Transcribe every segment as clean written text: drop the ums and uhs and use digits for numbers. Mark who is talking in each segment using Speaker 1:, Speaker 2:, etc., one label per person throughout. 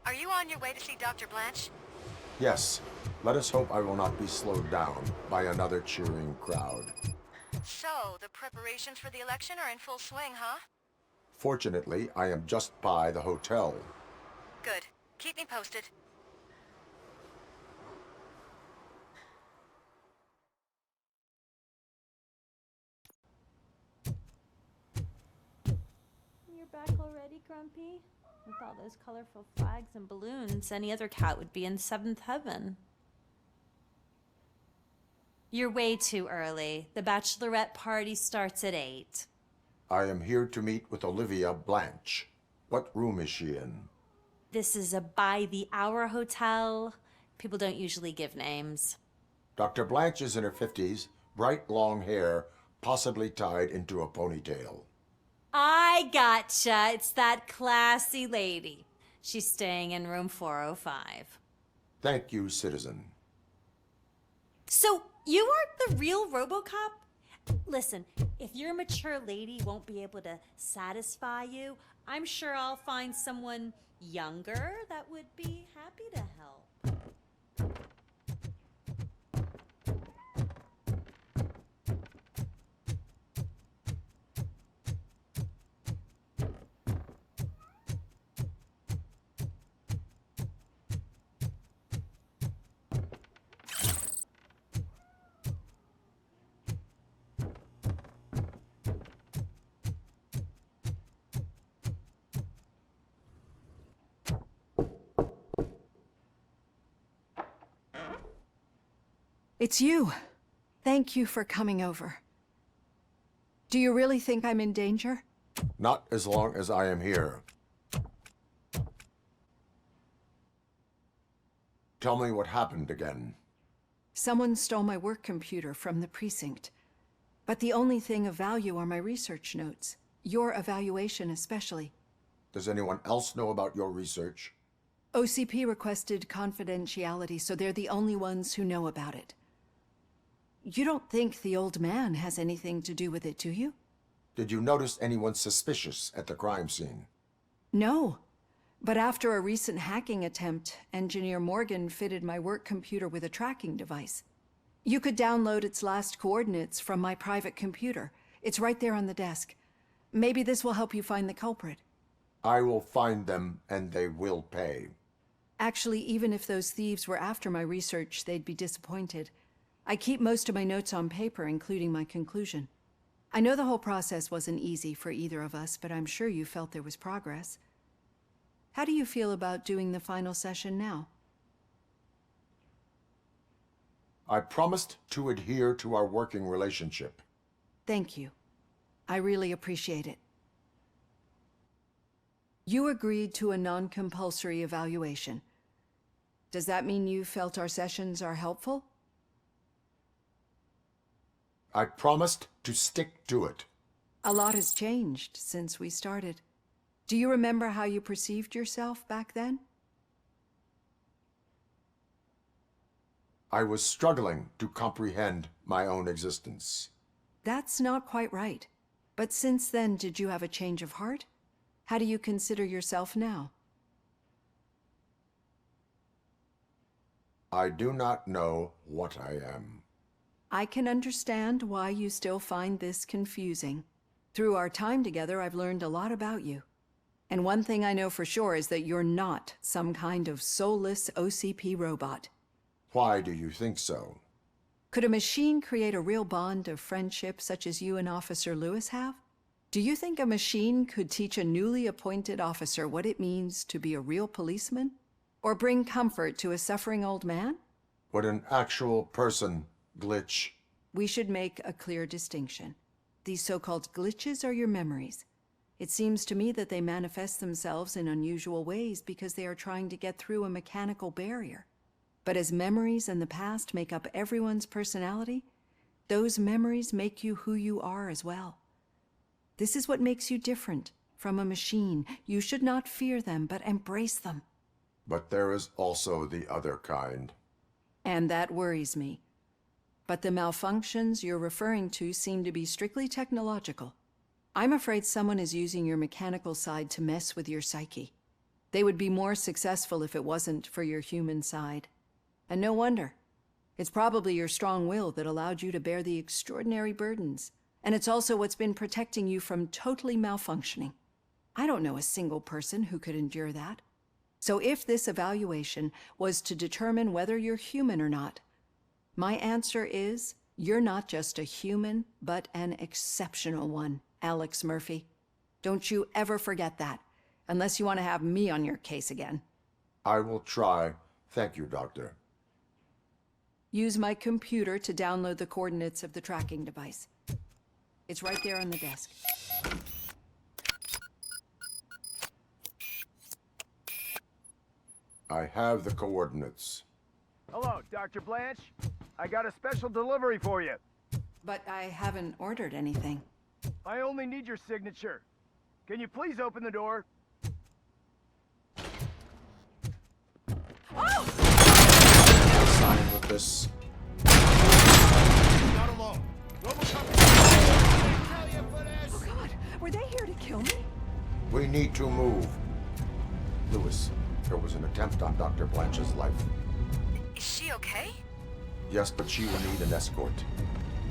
Speaker 1: Are you on your way to see Dr. Blanche?
Speaker 2: Yes, let us hope I will not be slowed down by another cheering crowd.
Speaker 1: So, the preparations for the election are in full swing, huh?
Speaker 2: Fortunately, I am just by the hotel.
Speaker 1: Good. Keep me posted.
Speaker 3: You're back already, Grumpy? With all those colorful flags and balloons, any other cat would be in seventh heaven. You're way too early. The bachelorette party starts at 8.
Speaker 2: I am here to meet with Olivia Blanche. What room is she in?
Speaker 3: This is a by-the-hour hotel. People don't usually give names.
Speaker 2: Dr. Blanche is in her 50s, bright long hair, possibly tied into a ponytail.
Speaker 3: I gotcha. It's that classy lady. She's staying in room 405.
Speaker 2: Thank you, citizen.
Speaker 3: So, you aren't the real Robocop? Listen, if your mature lady won't be able to satisfy you, I'm sure I'll find someone younger that would be happy to help.
Speaker 4: It's you. Thank you for coming over. Do you really think I'm in danger?
Speaker 2: Not as long as I am here. Tell me what happened again.
Speaker 4: Someone stole my work computer from the precinct. But the only thing of value are my research notes. Your evaluation especially.
Speaker 2: Does anyone else know about your research?
Speaker 4: OCP requested confidentiality, so they're the only ones who know about it. You don't think the old man has anything to do with it, do you?
Speaker 2: Did you notice anyone suspicious at the crime scene?
Speaker 4: No. But after a recent hacking attempt, Engineer Morgan fitted my work computer with a tracking device. You could download its last coordinates from my private computer. It's right there on the desk. Maybe this will help you find the culprit.
Speaker 2: I will find them, and they will pay.
Speaker 4: Actually, even if those thieves were after my research, they'd be disappointed. I keep most of my notes on paper, including my conclusion. I know the whole process wasn't easy for either of us, but I'm sure you felt there was progress. How do you feel about doing the final session now?
Speaker 2: I promised to adhere to our working relationship.
Speaker 4: Thank you. I really appreciate it. You agreed to a non-compulsory evaluation. Does that mean you felt our sessions are helpful?
Speaker 2: I promised to stick to it.
Speaker 4: A lot has changed since we started. Do you remember how you perceived yourself back then?
Speaker 2: I was struggling to comprehend my own existence.
Speaker 4: That's not quite right. But since then, did you have a change of heart? How do you consider yourself now?
Speaker 2: I do not know what I am.
Speaker 4: I can understand why you still find this confusing. Through our time together, I've learned a lot about you. And one thing I know for sure is that you're not some kind of soulless OCP robot.
Speaker 2: Why do you think so?
Speaker 4: Could a machine create a real bond of friendship such as you and Officer Lewis have? Do you think a machine could teach a newly appointed officer what it means to be a real policeman? Or bring comfort to a suffering old man?
Speaker 2: Would an actual person glitch?
Speaker 4: We should make a clear distinction. These so-called glitches are your memories. It seems to me that they manifest themselves in unusual ways because they are trying to get through a mechanical barrier. But as memories in the past make up everyone's personality, those memories make you who you are as well. This is what makes you different from a machine. You should not fear them, but embrace them.
Speaker 2: But there is also the other kind.
Speaker 4: And that worries me. But the malfunctions you're referring to seem to be strictly technological. I'm afraid someone is using your mechanical side to mess with your psyche. They would be more successful if it wasn't for your human side. And no wonder. It's probably your strong will that allowed you to bear the extraordinary burdens. And it's also what's been protecting you from totally malfunctioning. I don't know a single person who could endure that. So if this evaluation was to determine whether you're human or not, my answer is you're not just a human, but an exceptional one, Alex Murphy. Don't you ever forget that, unless you want to have me on your case again.
Speaker 2: I will try. Thank you, Doctor.
Speaker 4: Use my computer to download the coordinates of the tracking device. It's right there on the desk.
Speaker 2: I have the coordinates.
Speaker 5: Hello, Dr. Blanche. I got a special delivery for you.
Speaker 4: But I haven't ordered anything.
Speaker 5: I only need your signature. Can you please open the door?
Speaker 2: Sign with this.
Speaker 5: Not alone. Robocop.
Speaker 4: Oh God, were they here to kill me?
Speaker 2: We need to move. Lewis, there was an attempt on Dr. Blanche's life.
Speaker 1: Is she okay?
Speaker 2: Yes, but she will need an escort.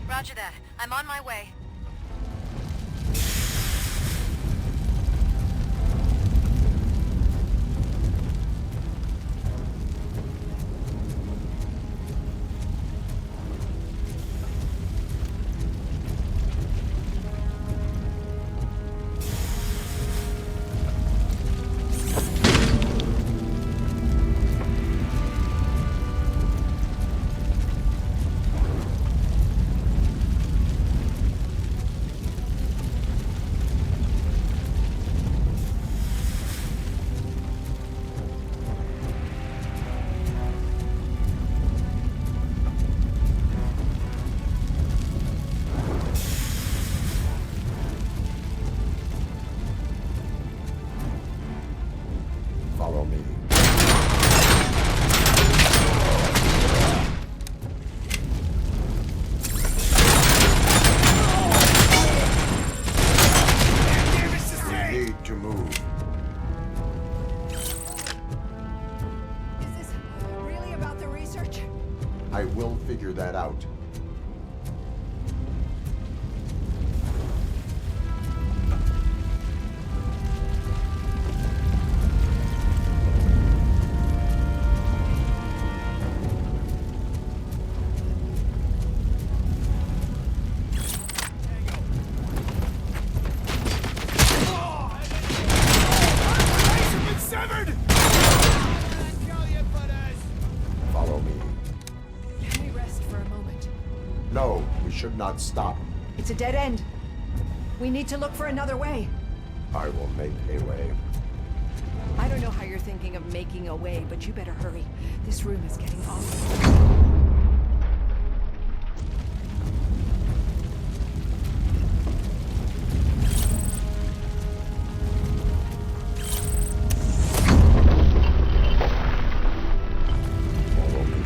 Speaker 1: Roger that. I'm on my way.
Speaker 2: Follow me. We need to move.
Speaker 4: Is this really about the research?
Speaker 2: I will figure that out. Follow me.
Speaker 4: Can we rest for a moment?
Speaker 2: No, we should not stop.
Speaker 4: It's a dead end. We need to look for another way.
Speaker 2: I will make a way.
Speaker 4: I don't know how you're thinking of making a way, but you better hurry. This room is getting awful.
Speaker 2: Follow me.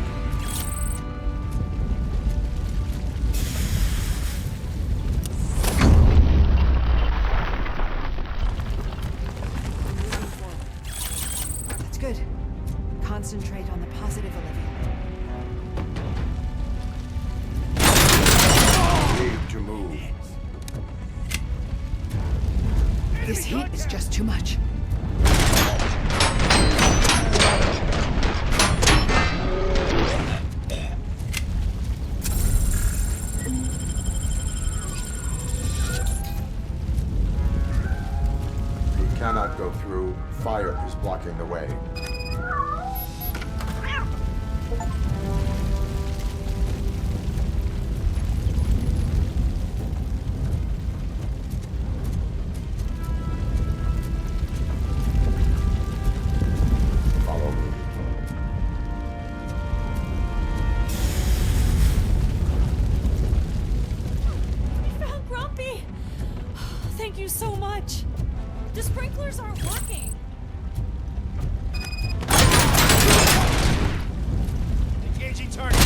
Speaker 4: Moving forward. That's good. Concentrate on the positive, Olivia.
Speaker 2: Need to move.
Speaker 4: This heat is just too much.
Speaker 2: We cannot go through. Fire is blocking the way. Follow me.
Speaker 3: We found Grumpy! Thank you so much. The sprinklers aren't working.
Speaker 5: Engaging target.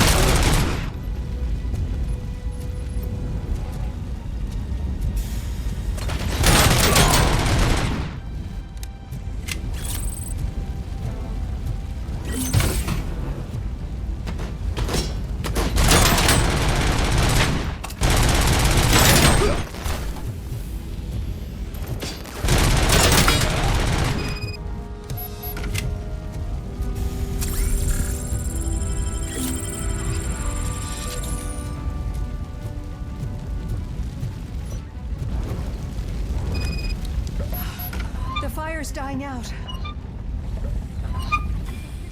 Speaker 4: fire's dying out.
Speaker 3: Here's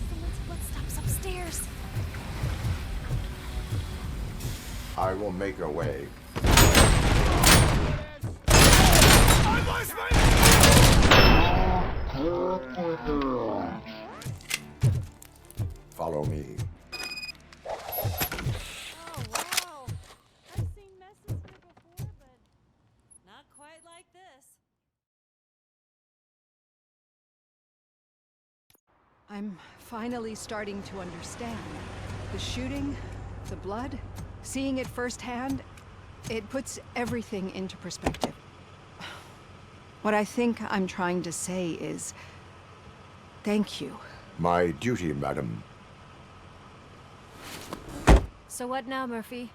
Speaker 3: someone's footsteps upstairs.
Speaker 2: I will make a way. Follow me.
Speaker 3: Oh, wow. I've seen messes here before, but not quite like this.
Speaker 4: I'm finally starting to understand. The shooting, the blood, seeing it firsthand, it puts everything into perspective. What I think I'm trying to say is, thank you.
Speaker 2: My duty, madam.
Speaker 3: So what now, Murphy?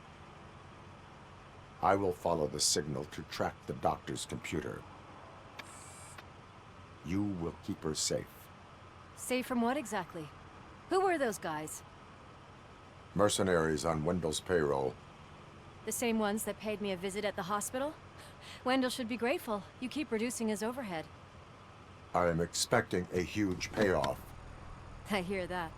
Speaker 2: I will follow the signal to track the doctor's computer. You will keep her safe.
Speaker 3: Safe from what exactly? Who were those guys?
Speaker 2: Mercenaries on Wendell's payroll.
Speaker 3: The same ones that paid me a visit at the hospital? Wendell should be grateful. You keep reducing his overhead.
Speaker 2: I am expecting a huge payoff.
Speaker 3: I hear that.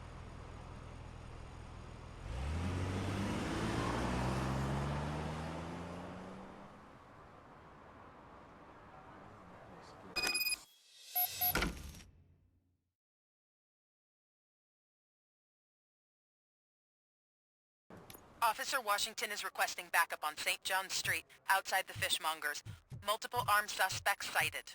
Speaker 1: Officer Washington is requesting backup on St. John's Street, outside the fishmongers. Multiple armed suspects sighted.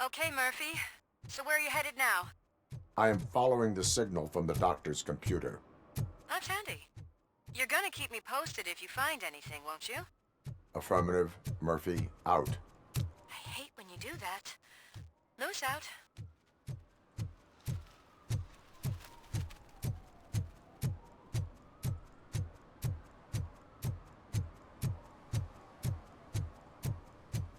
Speaker 1: Okay, Murphy. So where are you headed now?
Speaker 2: I am following the signal from the doctor's computer.
Speaker 1: That's handy. You're gonna keep me posted if you find anything, won't you?
Speaker 2: Affirmative. Murphy, out.
Speaker 1: I hate when you do that. Loose out.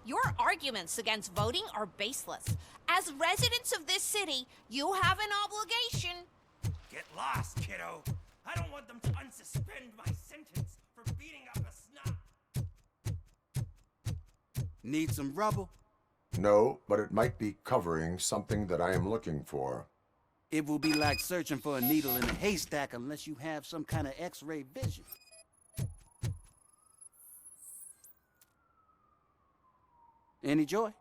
Speaker 6: Your arguments against voting are baseless. As residents of this city, you have an obligation.
Speaker 7: Get lost, kiddo. I don't want them to unsuspend my sentence for beating up a snob. Need some rubble?
Speaker 2: No, but it might be covering something that I am looking for.
Speaker 7: It will be like searching for a needle in a haystack unless you have some kind of X-ray vision. Any joy?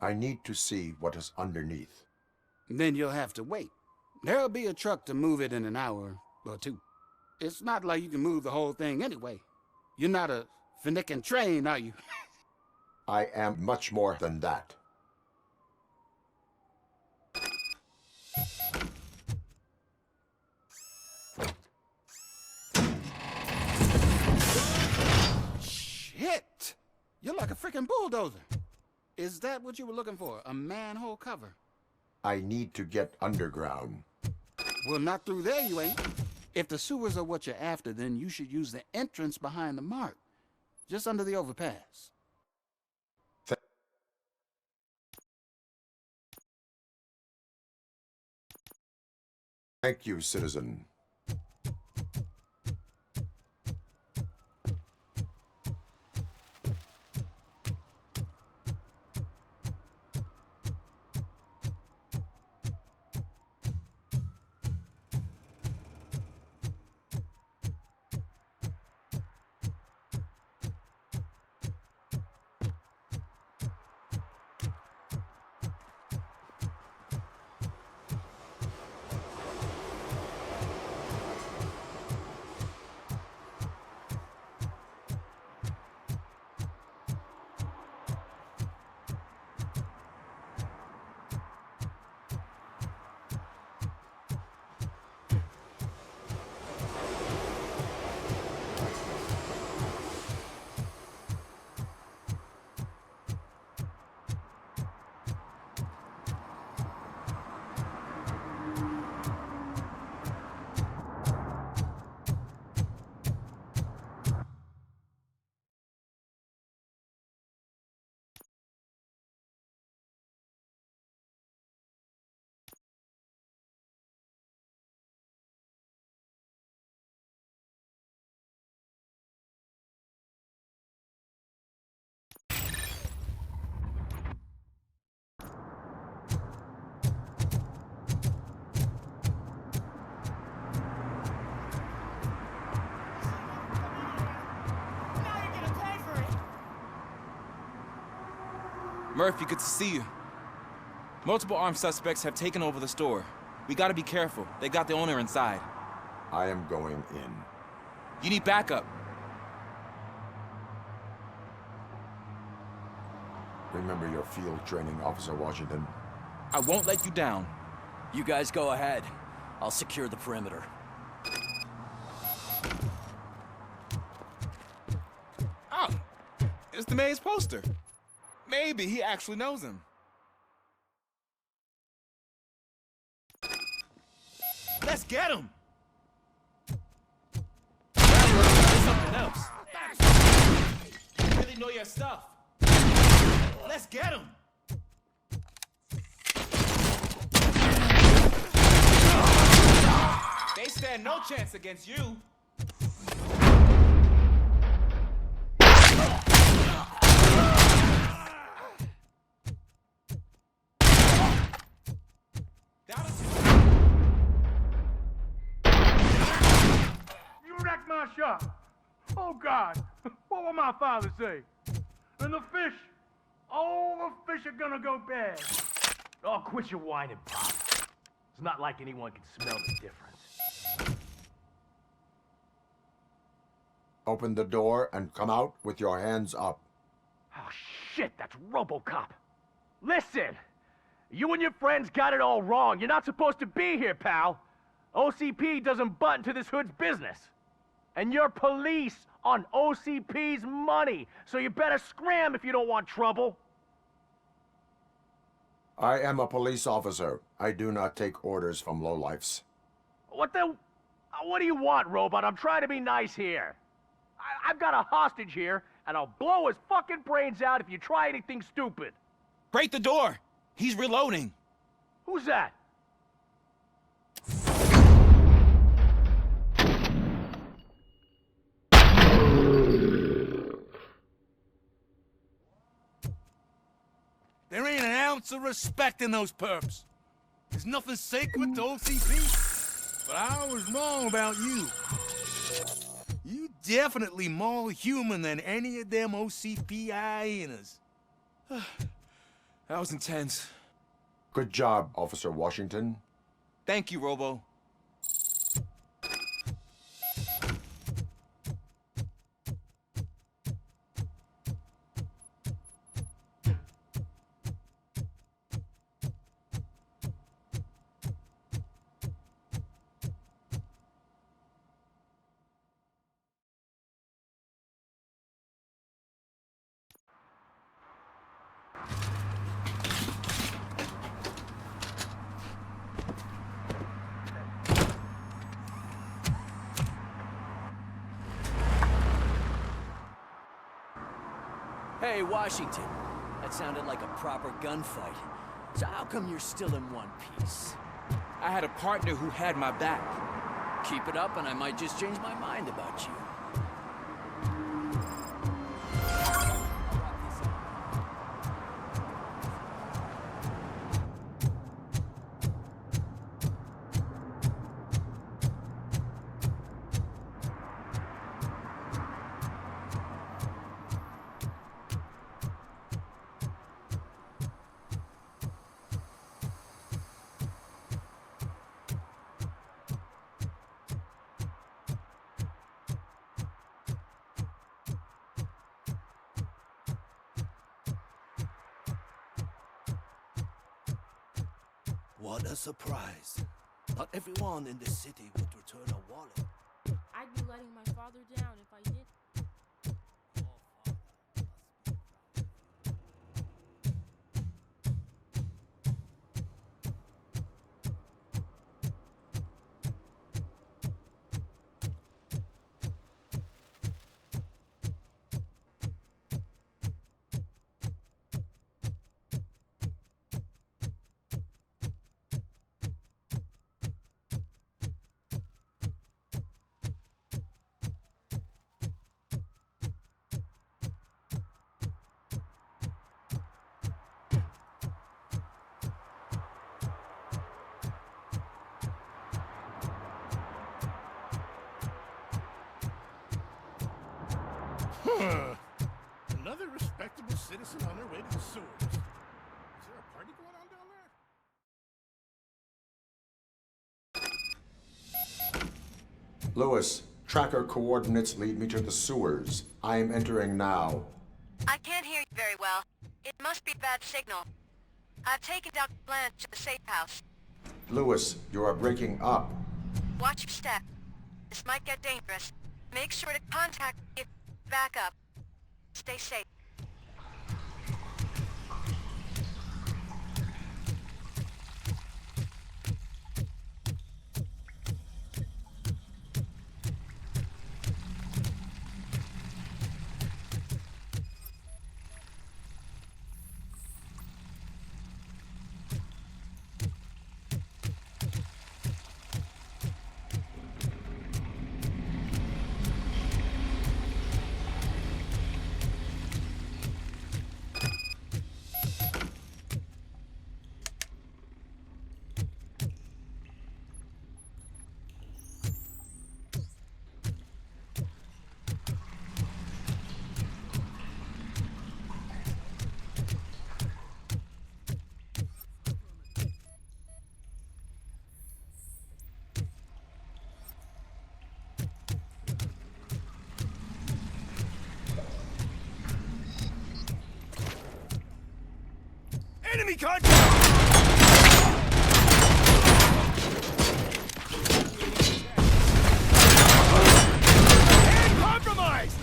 Speaker 2: I need to see what is underneath.
Speaker 7: Then you'll have to wait. There'll be a truck to move it in an hour or two. It's not like you can move the whole thing anyway. You're not a finicking train, are you?
Speaker 2: I am much more than that.
Speaker 7: Shit! You're like a freaking bulldozer. Is that what you were looking for? A manhole cover?
Speaker 2: I need to get underground.
Speaker 7: Well, not through there, you ain't. If the sewers are what you're after, then you should use the entrance behind the mark. Just under the overpass.
Speaker 2: Thank you, citizen.
Speaker 8: Murphy, good to see you. Multiple armed suspects have taken over the store. We gotta be careful. They got the owner inside.
Speaker 2: I am going in.
Speaker 8: You need backup.
Speaker 2: Remember your field training, Officer Washington.
Speaker 8: I won't let you down.
Speaker 9: You guys go ahead. I'll secure the perimeter.
Speaker 8: Oh, it's the mayor's poster. Maybe he actually knows him. Let's get him! Something else. You really know your stuff. Let's get him! They stand no chance against you.
Speaker 5: You wrecked my shop. Oh, God. What will my father say? And the fish. All the fish are gonna go bad. Oh, quit your whining, Pop. It's not like anyone can smell the difference.
Speaker 2: Open the door and come out with your hands up.
Speaker 5: Oh, shit, that's Robocop. Listen, you and your friends got it all wrong. You're not supposed to be here, pal. OCP doesn't butt into this hood's business. And you're police on OCP's money, so you better scram if you don't want trouble.
Speaker 2: I am a police officer. I do not take orders from lowlifes.
Speaker 5: What do you want, Robot? I'm trying to be nice here. I've got a hostage here, and I'll blow his fucking brains out if you try anything stupid.
Speaker 8: Break the door! He's reloading.
Speaker 5: Who's that?
Speaker 10: There ain't an ounce of respect in those perps. There's nothing sacred to OCP. But I was wrong about you. You definitely more human than any of them OCP hyenas.
Speaker 8: That was intense.
Speaker 2: Good job, Officer Washington.
Speaker 8: Thank you, Robo.
Speaker 9: Hey, Washington. That sounded like a proper gunfight. So how come you're still in one piece?
Speaker 8: I had a partner who had my back.
Speaker 9: Keep it up and I might just change my mind about you.
Speaker 10: What a surprise. Not everyone in this city would return a wallet.
Speaker 11: I'd be letting my father down if I did.
Speaker 10: Another respectable citizen on their way to the sewers.
Speaker 2: Lewis, tracker coordinates lead me to the sewers. I am entering now.
Speaker 1: I can't hear you very well. It must be a bad signal. I've taken Dr. Blanche to the safe house.
Speaker 2: Lewis, you are breaking up.
Speaker 1: Watch your step. This might get dangerous. Make sure to contact me if you back up. Stay safe.
Speaker 10: Enemy contact! And compromised!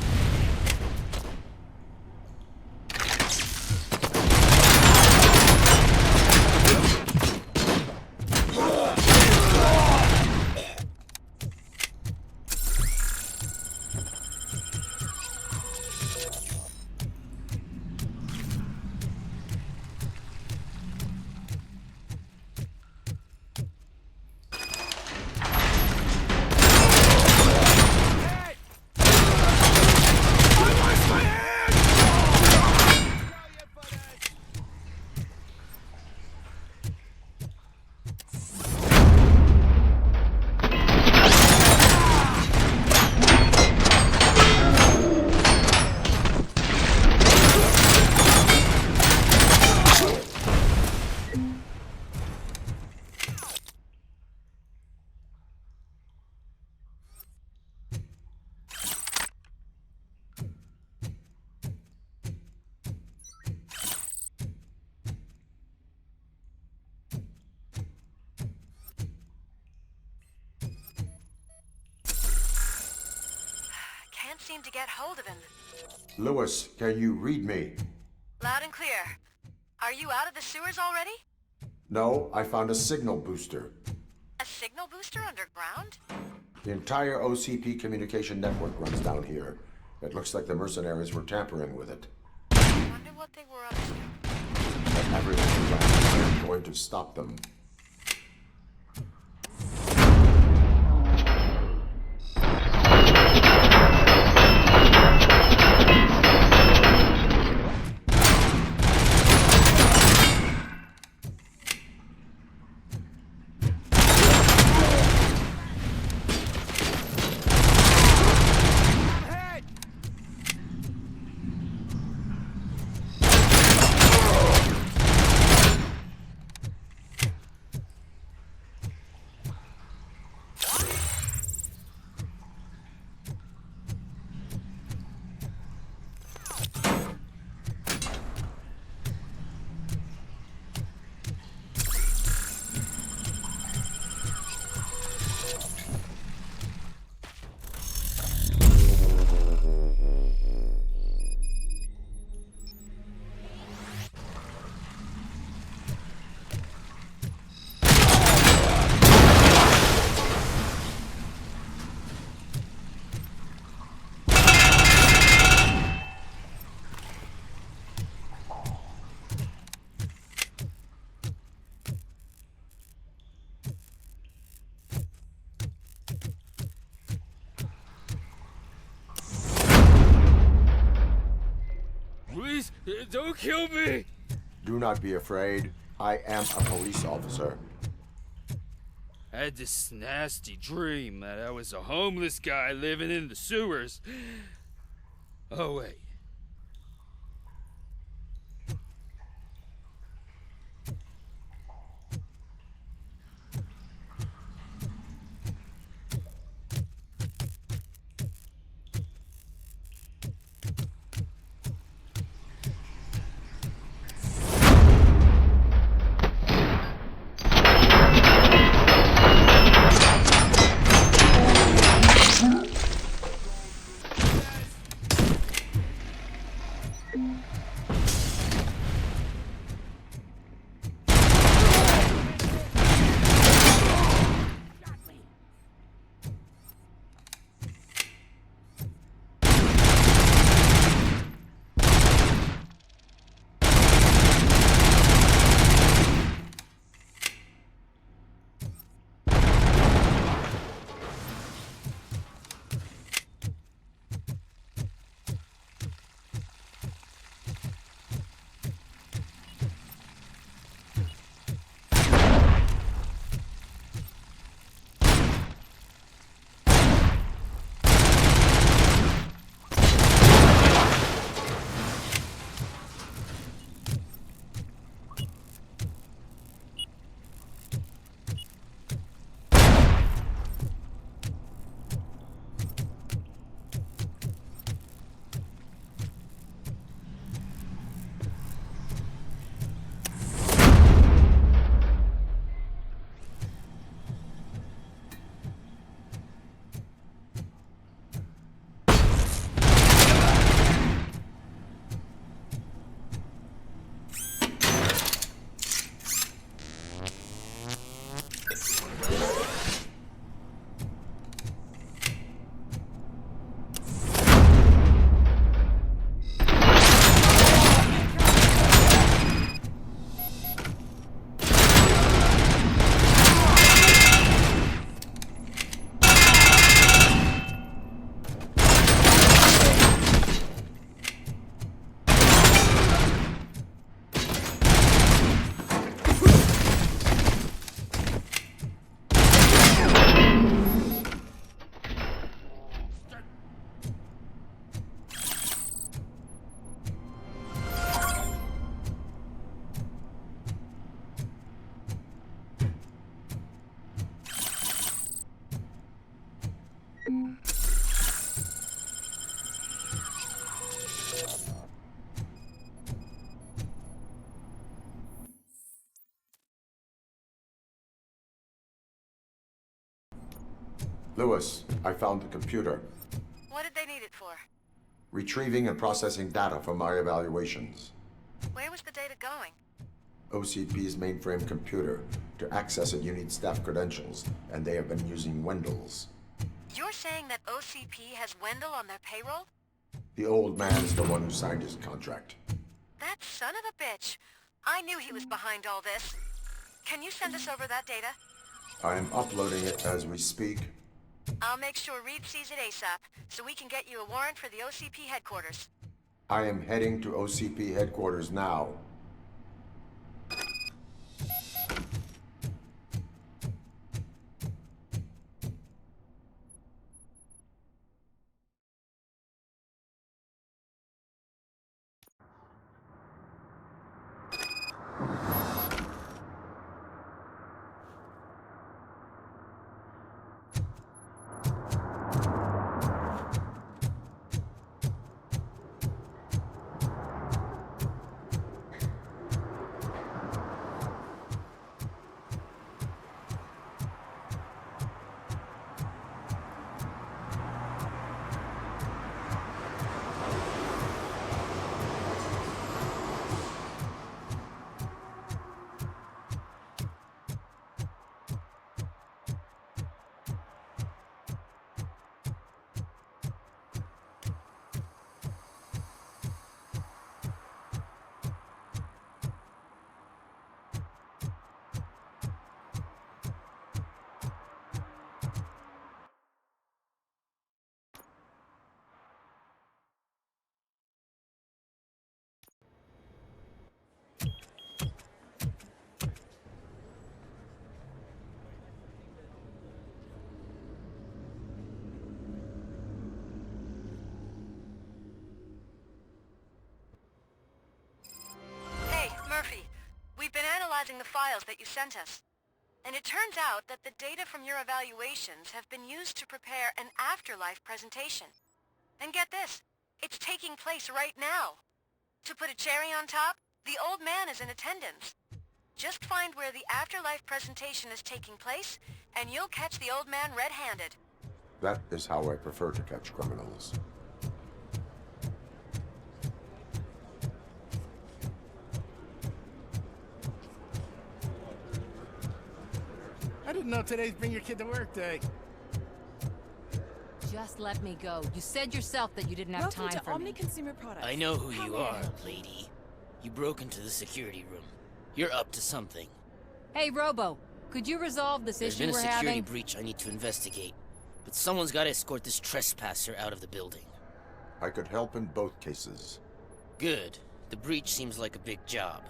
Speaker 1: Can't seem to get hold of him.
Speaker 2: Lewis, can you read me?
Speaker 1: Loud and clear. Are you out of the sewers already?
Speaker 2: No, I found a signal booster.
Speaker 1: A signal booster underground?
Speaker 2: The entire OCP communication network runs down here. It looks like the mercenaries were tampering with it.
Speaker 1: I wonder what they were up to.
Speaker 2: But everything is right. I'm going to stop them.
Speaker 12: Please, don't kill me!
Speaker 2: Do not be afraid. I am a police officer.
Speaker 12: I had this nasty dream that I was a homeless guy living in the sewers. Oh, wait.
Speaker 2: Lewis, I found the computer.
Speaker 1: What did they need it for?
Speaker 2: Retrieving and processing data from my evaluations.
Speaker 1: Where was the data going?
Speaker 2: OCP's mainframe computer. To access it, you need staff credentials, and they have been using Wendell's.
Speaker 1: You're saying that OCP has Wendell on their payroll?
Speaker 2: The old man is the one who signed his contract.
Speaker 1: That son of a bitch. I knew he was behind all this. Can you send us over that data?
Speaker 2: I am uploading it as we speak.
Speaker 1: I'll make sure Reed sees it ASAP, so we can get you a warrant for the OCP headquarters.
Speaker 2: I am heading to OCP headquarters now.
Speaker 1: We've been analyzing the files that you sent us. And it turns out that the data from your evaluations have been used to prepare an afterlife presentation. And get this, it's taking place right now. To put a cherry on top, the old man is in attendance. Just find where the afterlife presentation is taking place, and you'll catch the old man red-handed.
Speaker 2: That is how I prefer to catch criminals.
Speaker 10: I didn't know today's Bring Your Kid to Work Day.
Speaker 13: Just let me go. You said yourself that you didn't have
Speaker 14: Welcome
Speaker 13: time
Speaker 14: to
Speaker 13: for
Speaker 14: Omni
Speaker 13: me.
Speaker 14: Consumer Products.
Speaker 9: I know who
Speaker 14: How
Speaker 9: you
Speaker 14: may I
Speaker 9: are,
Speaker 14: help you?
Speaker 9: lady. You broke into the security room. You're up to something.
Speaker 13: Hey, Robo, could you resolve this
Speaker 9: There's
Speaker 13: issue
Speaker 9: been a
Speaker 13: we're
Speaker 9: security
Speaker 13: having?
Speaker 9: breach I need to investigate. But someone's got to escort this trespasser out of the building.
Speaker 2: I could help in both cases.
Speaker 9: Good. The breach seems like a big job.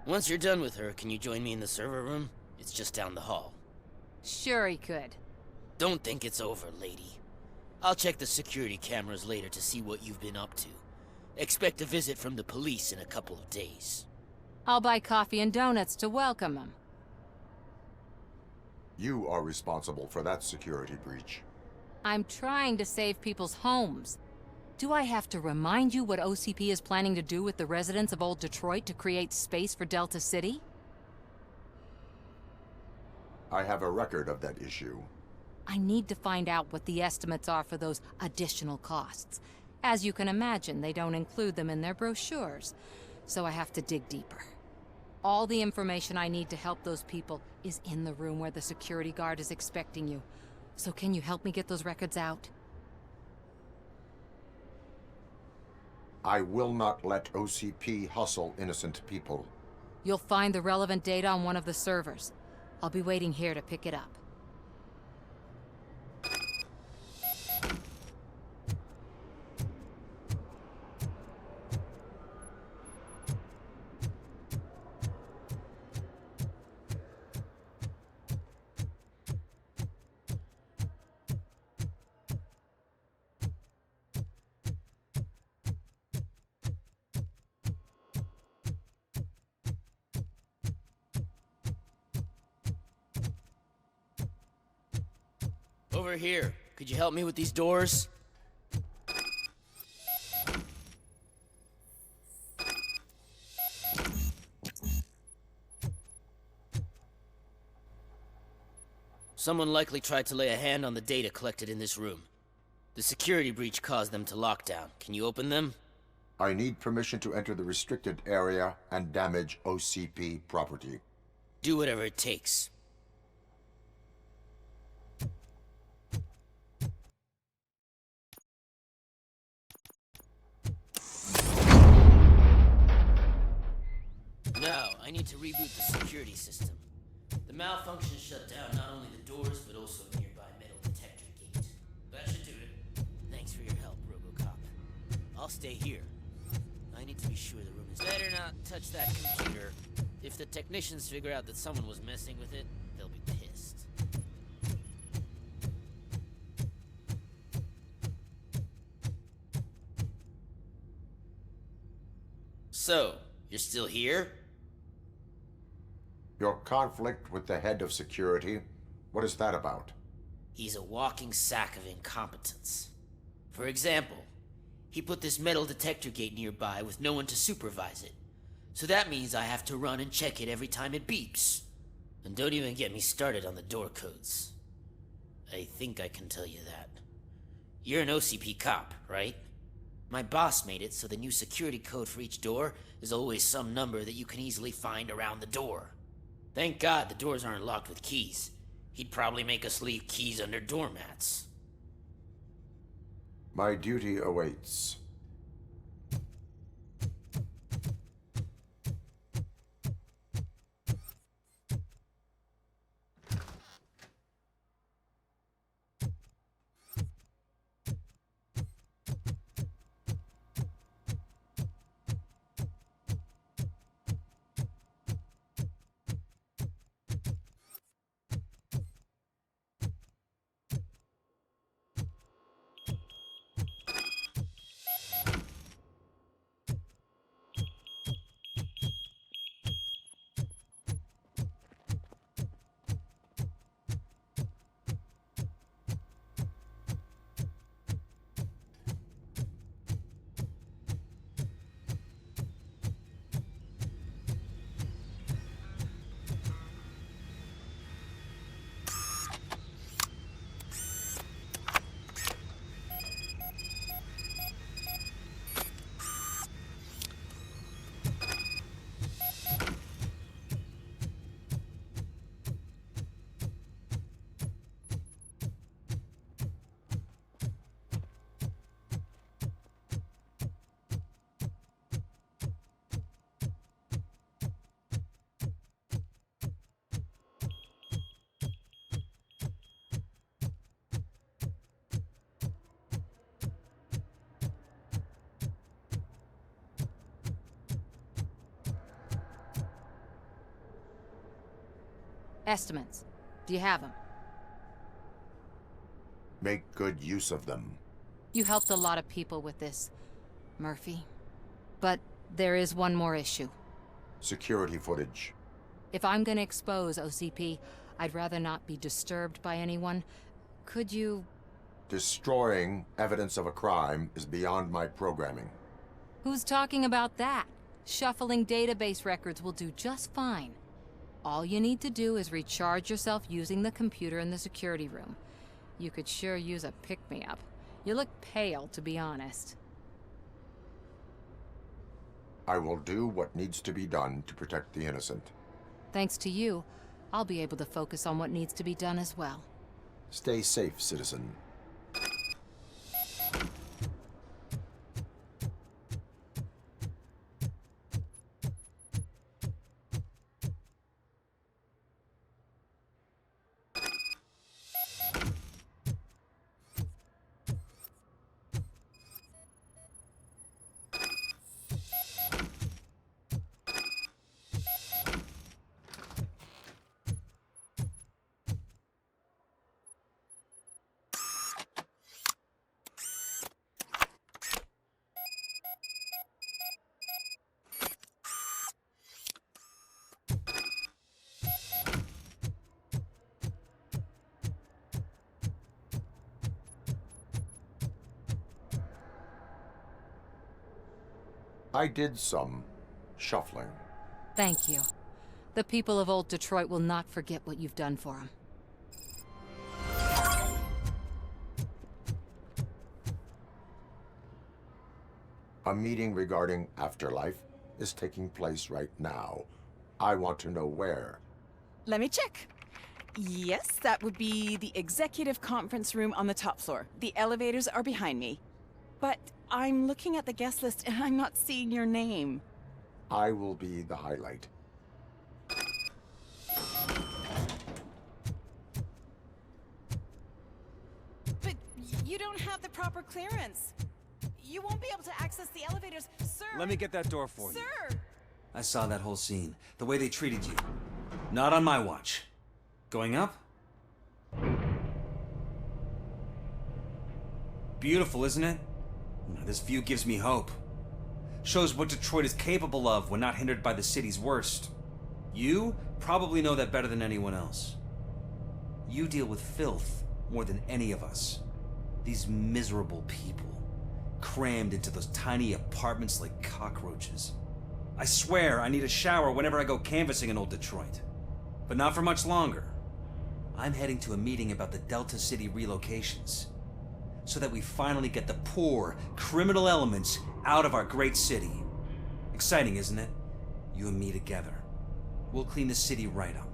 Speaker 9: Once you're done with her, can you join me in the server room? It's just down the hall.
Speaker 13: Sure he could.
Speaker 9: Don't think it's over, lady. I'll check the security cameras later to see what you've been up to. Expect a visit from the police in a couple of days.
Speaker 13: I'll buy coffee and donuts to welcome him.
Speaker 2: You are responsible for that security breach.
Speaker 13: I'm trying to save people's homes. Do I have to remind you what OCP is planning to do with the residents of Old Detroit to create space for Delta City?
Speaker 2: I have a record of that issue.
Speaker 13: I need to find out what the estimates are for those additional costs. As you can imagine, they don't include them in their brochures, so I have to dig deeper. All the information I need to help those people is in the room where the security guard is expecting you. So can you help me get those records out?
Speaker 2: I will not let OCP hustle innocent people.
Speaker 13: You'll find the relevant data on one of the servers. I'll be waiting here to pick it up.
Speaker 9: Over here. Could you help me with these doors? Someone likely tried to lay a hand on the data collected in this room. The security breach caused them to lock down. Can you open them?
Speaker 2: I need permission to enter the restricted area and damage OCP property.
Speaker 9: Do whatever it takes. Now, I need to reboot the security system. The malfunction shut down not only the doors, but also a nearby metal detector gate. That should do it. Thanks for your help, Robocop. I'll stay here. I need to be sure the room is... Better not touch that computer. If the technicians figure out that someone was messing with it, they'll be pissed. So, you're still here?
Speaker 2: Your conflict with the head of security, what is that about?
Speaker 9: He's a walking sack of incompetence. For example, he put this metal detector gate nearby with no one to supervise it. So that means I have to run and check it every time it beeps. And don't even get me started on the door codes. I think I can tell you that. You're an OCP cop, right? My boss made it so the new security code for each door is always some number that you can easily find around the door. Thank God the doors aren't locked with keys. He'd probably make us leave keys under doormats.
Speaker 2: My duty awaits.
Speaker 13: Estimates. Do you have them?
Speaker 2: Make good use of them.
Speaker 13: You helped a lot of people with this, Murphy. But there is one more issue.
Speaker 2: Security footage.
Speaker 13: If I'm gonna expose OCP, I'd rather not be disturbed by anyone. Could you...
Speaker 2: Destroying evidence of a crime is beyond my programming.
Speaker 13: Who's talking about that? Shuffling database records will do just fine. All you need to do is recharge yourself using the computer in the security room. You could sure use a pick-me-up. You look pale, to be honest.
Speaker 2: I will do what needs to be done to protect the innocent.
Speaker 13: Thanks to you, I'll be able to focus on what needs to be done as well.
Speaker 2: Stay safe, citizen. I did some shuffling.
Speaker 13: Thank you. The people of Old Detroit will not forget what you've done for them.
Speaker 2: A meeting regarding afterlife is taking place right now. I want to know where.
Speaker 14: Let me check. Yes, that would be the executive conference room on the top floor. The elevators are behind me. But I'm looking at the guest list and I'm not seeing your name.
Speaker 2: I will be the highlight.
Speaker 14: But you don't have the proper clearance. You won't be able to access the elevators, sir.
Speaker 15: Let me get that door for you.
Speaker 14: Sir!
Speaker 15: I saw that whole scene. The way they treated you. Not on my watch. Going up? Beautiful, isn't it? This view gives me hope. Shows what Detroit is capable of when not hindered by the city's worst. You probably know that better than anyone else. You deal with filth more than any of us. These miserable people, crammed into those tiny apartments like cockroaches. I swear I need a shower whenever I go canvassing in old Detroit. But not for much longer. I'm heading to a meeting about the Delta City relocations, so that we finally get the poor, criminal elements out of our great city. Exciting, isn't it? You and me together. We'll clean the city right up.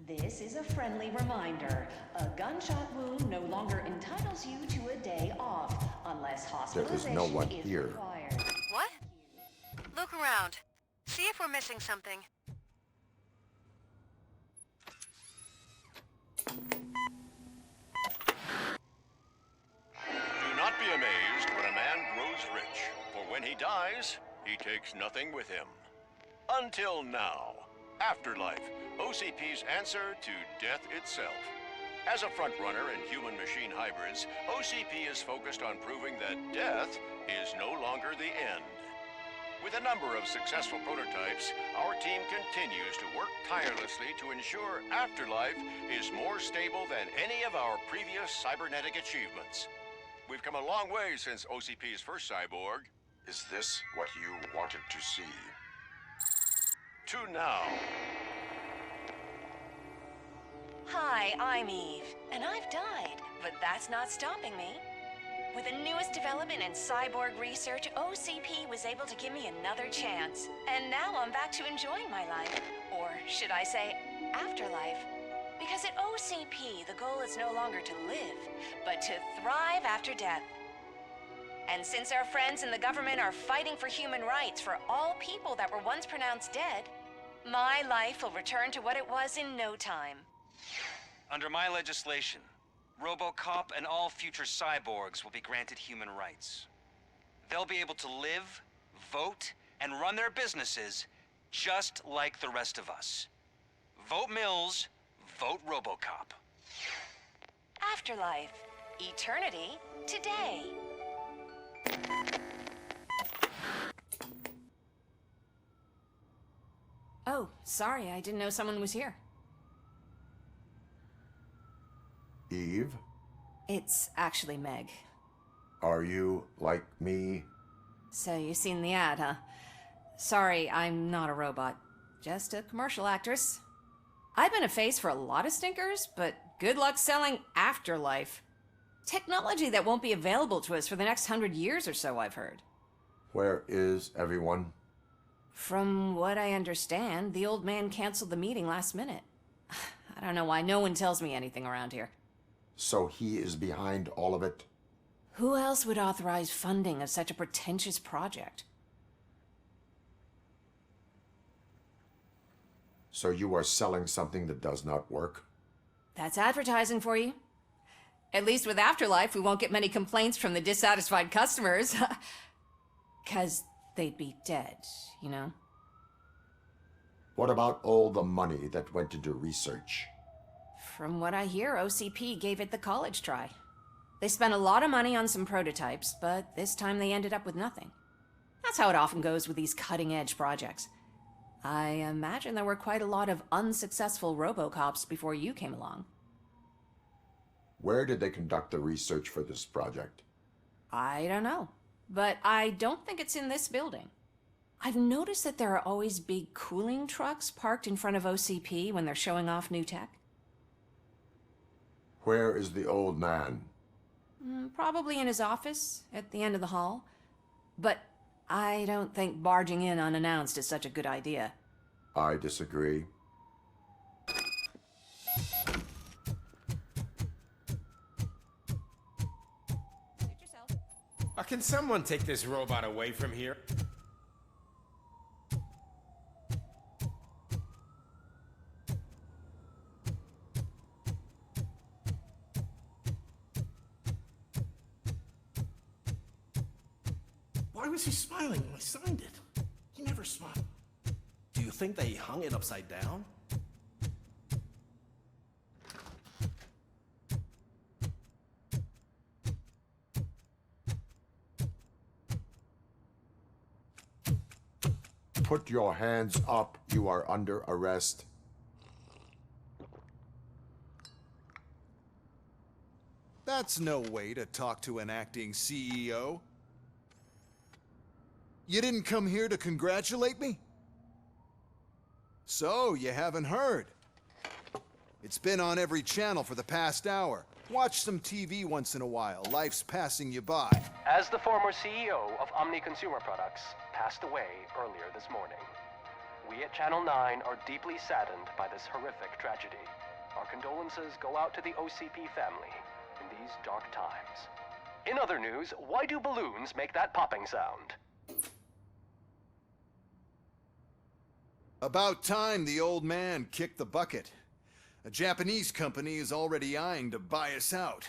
Speaker 16: This is a friendly reminder. A gunshot wound no longer entitles you to a day off, unless hospitalization
Speaker 2: no one
Speaker 16: is
Speaker 2: here.
Speaker 16: required.
Speaker 1: What? Look around. See if we're missing something.
Speaker 17: Do not be amazed when a man grows rich, for when he dies, he takes nothing with him. Until now. Afterlife, OCP's answer to death itself. As a frontrunner in human-machine hybrids, OCP is focused on proving that death is no longer the end. With a number of successful prototypes, our team continues to work tirelessly to ensure Afterlife is more stable than any of our previous cybernetic achievements. We've come a long way since OCP's first cyborg.
Speaker 2: Is this what you wanted to see?
Speaker 17: To now.
Speaker 16: Hi, I'm Eve, and I've died, but that's not stopping me. With the newest development in cyborg research, OCP was able to give me another chance. And now I'm back to enjoying my life. Or should I say, afterlife. Because at OCP, the goal is no longer to live, but to thrive after death. And since our friends in the government are fighting for human rights for all people that were once pronounced dead, my life will return to what it was in no time.
Speaker 15: Under my legislation, Robocop and all future cyborgs will be granted human rights. They'll be able to live, vote, and run their businesses just like the rest of us. Vote Mills, vote Robocop.
Speaker 16: Afterlife. Eternity today. Oh, sorry, I didn't know someone was here.
Speaker 2: Eve?
Speaker 16: It's actually Meg.
Speaker 2: Are you like me?
Speaker 16: So you've seen the ad, huh? Sorry, I'm not a robot. Just a commercial actress. I've been a face for a lot of stinkers, but good luck selling Afterlife. Technology that won't be available to us for the next 100 years or so, I've heard.
Speaker 2: Where is everyone?
Speaker 16: From what I understand, the old man canceled the meeting last minute. I don't know why no one tells me anything around here.
Speaker 2: So he is behind all of it?
Speaker 16: Who else would authorize funding of such a pretentious project?
Speaker 2: So you are selling something that does not work?
Speaker 16: That's advertising for you.
Speaker 18: At least with Afterlife, we won't get many complaints from the dissatisfied customers. 'Cause they'd be dead, you know?
Speaker 2: What about all the money that went into research?
Speaker 18: From what I hear, OCP gave it the college try. They spent a lot of money on some prototypes, but this time they ended up with nothing. That's how it often goes with these cutting-edge projects. I imagine there were quite a lot of unsuccessful Robocops before you came along.
Speaker 2: Where did they conduct the research for this project?
Speaker 18: I don't know, but I don't think it's in this building. I've noticed that there are always big cooling trucks parked in front of OCP when they're showing off new tech.
Speaker 2: Where is the old man?
Speaker 18: Probably in his office, at the end of the hall. But I don't think barging in unannounced is such a good idea.
Speaker 2: I disagree.
Speaker 19: Can someone take this robot away from here?
Speaker 20: Why was he smiling when I signed it? He never smiled.
Speaker 19: Do you think they hung it upside down?
Speaker 2: Put your hands up. You are under arrest.
Speaker 21: That's no way to talk to an acting CEO. You didn't come here to congratulate me? So, you haven't heard. It's been on every channel for the past hour. Watch some TV once in a while. Life's passing you by.
Speaker 22: As the former CEO of Omni Consumer Products passed away earlier this morning, we at Channel 9 are deeply saddened by this horrific tragedy. Our condolences go out to the OCP family in these dark times. In other news, why do balloons make that popping sound?
Speaker 21: About time the old man kicked the bucket. A Japanese company is already eyeing to buy us out.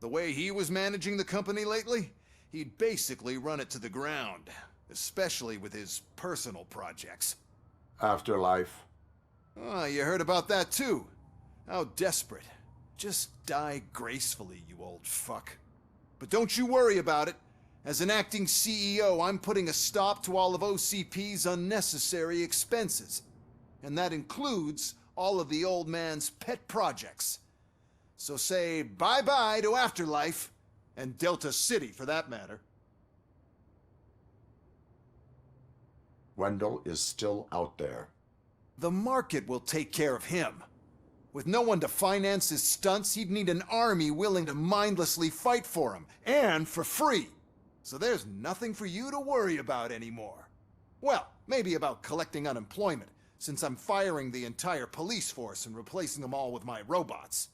Speaker 21: The way he was managing the company lately, he'd basically run it to the ground, especially with his personal projects.
Speaker 2: Afterlife.
Speaker 21: Oh, you heard about that too. How desperate. Just die gracefully, you old fuck. But don't you worry about it. As an acting CEO, I'm putting a stop to all of OCP's unnecessary expenses. And that includes all of the old man's pet projects. So say bye-bye to Afterlife, and Delta City for that matter.
Speaker 2: Wendell is still out there.
Speaker 21: The market will take care of him. With no one to finance his stunts, he'd need an army willing to mindlessly fight for him, and for free. So there's nothing for you to worry about anymore. Well, maybe about collecting unemployment, since I'm firing the entire police force and replacing them all with my robots.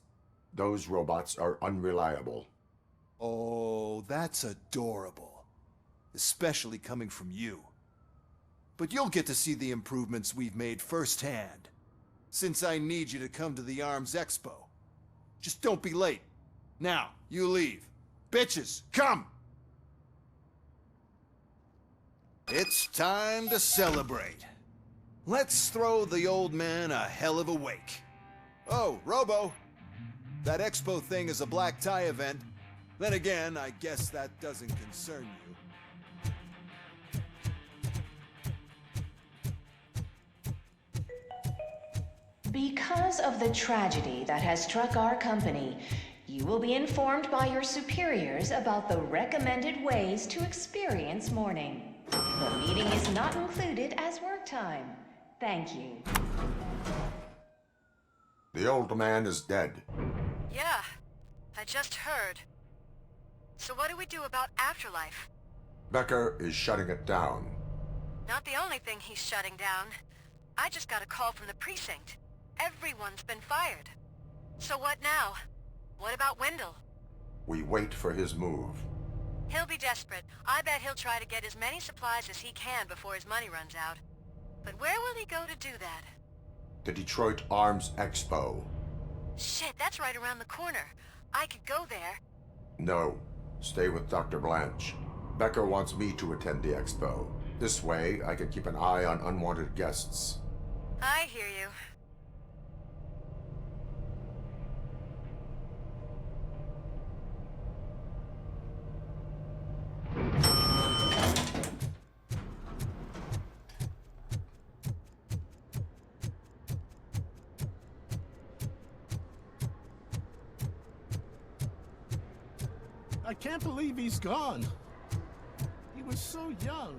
Speaker 2: Those robots are unreliable.
Speaker 21: Oh, that's adorable. Especially coming from you. But you'll get to see the improvements we've made firsthand, since I need you to come to the Arms Expo. Just don't be late. Now, you leave. Bitches, come! It's time to celebrate. Let's throw the old man a hell of a wake. Oh, Robo! That expo thing is a black tie event. Then again, I guess that doesn't concern you.
Speaker 16: Because of the tragedy that has struck our company, you will be informed by your superiors about the recommended ways to experience mourning. The meeting is not included as work time. Thank you.
Speaker 2: The old man is dead.
Speaker 1: Yeah, I just heard. So what do we do about Afterlife?
Speaker 2: Becker is shutting it down.
Speaker 1: Not the only thing he's shutting down. I just got a call from the precinct. Everyone's been fired. So what now? What about Wendell?
Speaker 2: We wait for his move.
Speaker 1: He'll be desperate. I bet he'll try to get as many supplies as he can before his money runs out. But where will he go to do that?
Speaker 2: The Detroit Arms Expo.
Speaker 1: Shit, that's right around the corner. I could go there.
Speaker 2: No. Stay with Dr. Blanche. Becca wants me to attend the expo. This way, I can keep an eye on unwanted guests.
Speaker 1: I hear you.
Speaker 20: I can't believe he's gone. He was so young.